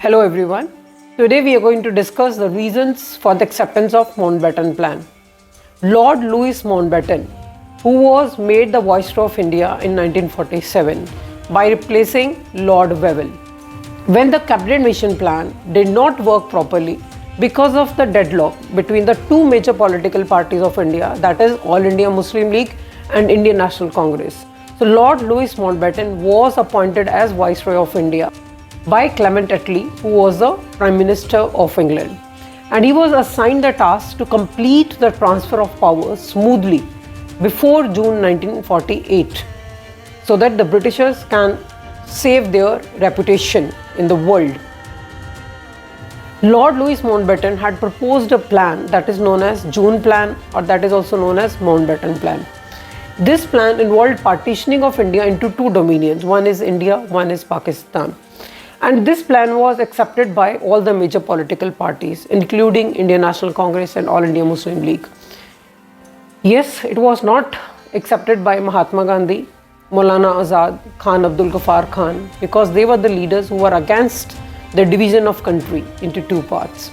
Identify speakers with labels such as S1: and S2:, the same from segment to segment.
S1: Hello everyone. Today we are going to discuss the reasons for the acceptance of Mountbatten Plan. Lord Louis Mountbatten, who was made the Viceroy of India in 1947 by replacing Lord Wavell. When the Cabinet Mission Plan did not work properly because of the deadlock between the two major political parties of India, that is All India Muslim League and Indian National Congress. So Lord Louis Mountbatten was appointed as Viceroy of India by Clement Attlee, who was the Prime Minister of England. And he was assigned the task to complete the transfer of power smoothly before June 1948 so that the Britishers can save their reputation in the world. Lord Louis Mountbatten had proposed a plan that is known as June Plan, or that is also known as Mountbatten Plan. This plan involved partitioning of India into two dominions. One is India, one is Pakistan. And this plan was accepted by all the major political parties, including Indian National Congress and All India Muslim League. Yes, it was not accepted by Mahatma Gandhi, Maulana Azad, Khan Abdul Ghaffar Khan, because they were the leaders who were against the division of country into two parts.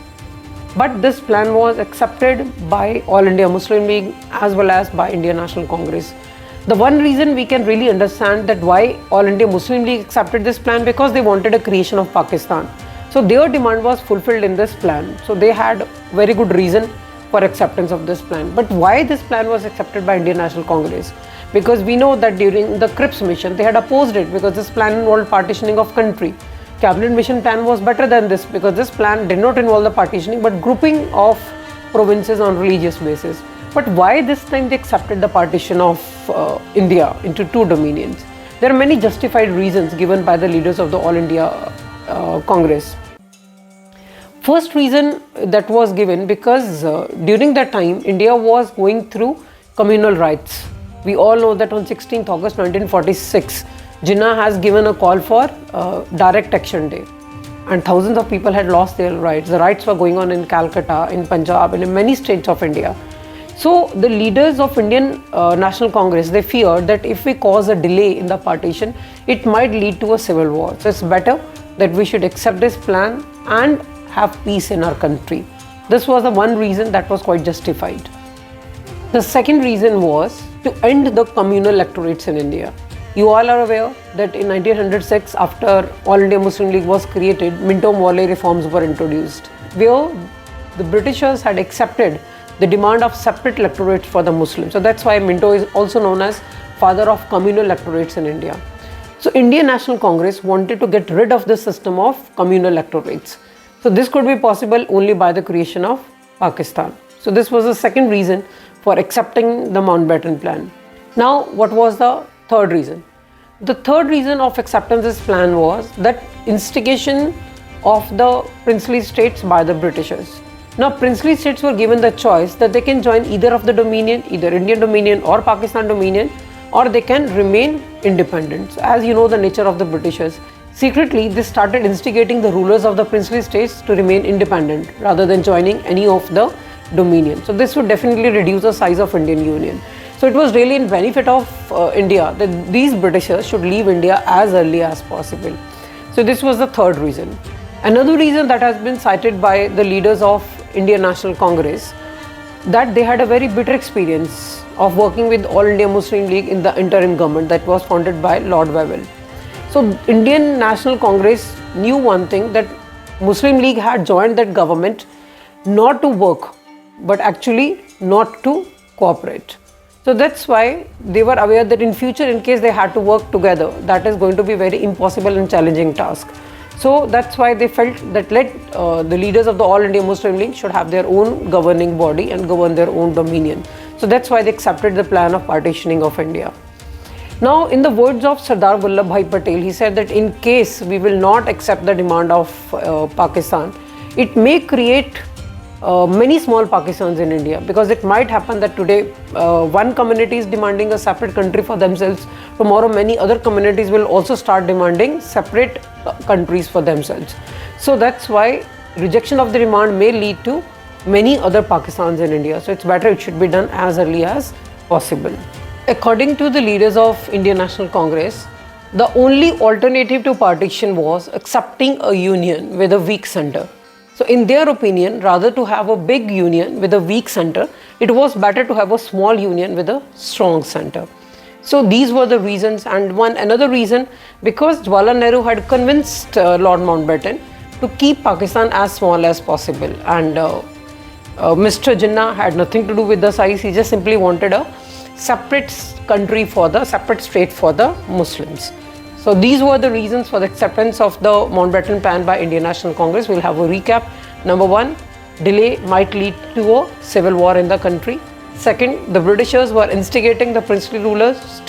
S1: But this plan was accepted by All India Muslim League as well as by Indian National Congress. The one reason we can really understand that why All India Muslim League accepted this plan, because they wanted a creation of Pakistan. So their demand was fulfilled in this plan. So they had very good reason for acceptance of this plan. But why this plan was accepted by Indian National Congress? Because we know that during the Cripps mission, they had opposed it because this plan involved partitioning of country. Cabinet Mission Plan was better than this because this plan did not involve the partitioning but grouping of provinces on religious basis. But why this time they accepted the partition of India into two dominions? There are many justified reasons given by the leaders of the All India Congress. First reason that was given because during that time India was going through communal rights. We all know that on 16th August 1946, Jinnah has given a call for Direct Action Day, and thousands of people had lost their rights. The riots were going on in Calcutta, in Punjab, and in many states of India. So the leaders of Indian National Congress, they feared that if we cause a delay in the partition, it might lead to a civil war. So it's better that we should accept this plan and have peace in our country. This was the one reason that was quite justified. The second reason was to end the communal electorates in India. You all are aware that in 1906, after All India Muslim League was created, Minto-Morley reforms were introduced, where the Britishers had accepted the demand of separate electorates for the Muslims. So that's why Minto is also known as father of communal electorates in India. So Indian National Congress wanted to get rid of the system of communal electorates. So this could be possible only by the creation of Pakistan. So this was the second reason for accepting the Mountbatten Plan. Now, what was the third reason? The third reason of acceptance of this plan was that instigation of the princely states by the Britishers. Now, princely states were given the choice that they can join either of the dominion, either Indian Dominion or Pakistan Dominion, or they can remain independent. So, as you know the nature of the Britishers, secretly they started instigating the rulers of the princely states to remain independent rather than joining any of the dominion. So this would definitely reduce the size of Indian Union. So it was really in benefit of India that these Britishers should leave India as early as possible. So this was the third reason. Another reason that has been cited by the leaders of Indian National Congress, that they had a very bitter experience of working with All India Muslim League in the interim government that was founded by Lord Wavell. So Indian National Congress knew one thing, that Muslim League had joined that government not to work but actually not to cooperate. So that's why they were aware that in future, in case they had to work together, that is going to be very impossible and challenging task. So that's why they felt that the leaders of the All India Muslim League should have their own governing body and govern their own dominion. So that's why they accepted the plan of partitioning of India. Now, in the words of Sardar Vallabhbhai Patel, he said that in case we will not accept the demand of Pakistan, it may create many small Pakistans in India, because it might happen that today one community is demanding a separate country for themselves. Tomorrow many other communities will also start demanding separate countries for themselves. So that's why rejection of the demand may lead to many other Pakistans in India. So it's better it should be done as early as possible. According to the leaders of Indian National Congress, The only alternative to partition was accepting a union with a weak center. So in their opinion, rather to have a big union with a weak center, it was better to have a small union with a strong center. So these were the reasons, and another reason, because Jawaharlal Nehru had convinced Lord Mountbatten to keep Pakistan as small as possible, and Mr. Jinnah had nothing to do with the size. He just simply wanted a separate separate state for the Muslims. So these were the reasons for the acceptance of the Mountbatten Plan by Indian National Congress. We'll have a recap. Number one, delay might lead to a civil war in the country. Second, the Britishers were instigating the princely rulers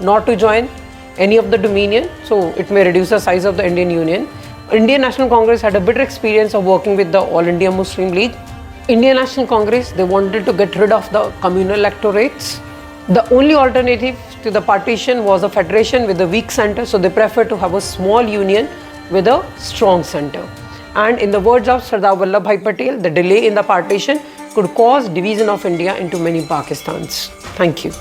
S1: not to join any of the dominion, so it may reduce the size of the Indian Union. Indian National Congress had a bitter experience of working with the All India Muslim League. Indian National Congress, they wanted to get rid of the communal electorates. The only alternative to the partition was a federation with a weak center, so they preferred to have a small union with a strong center. And in the words of Sardar Vallabhbhai Patel, the delay in the partition could cause division of India into many Pakistans. Thank you.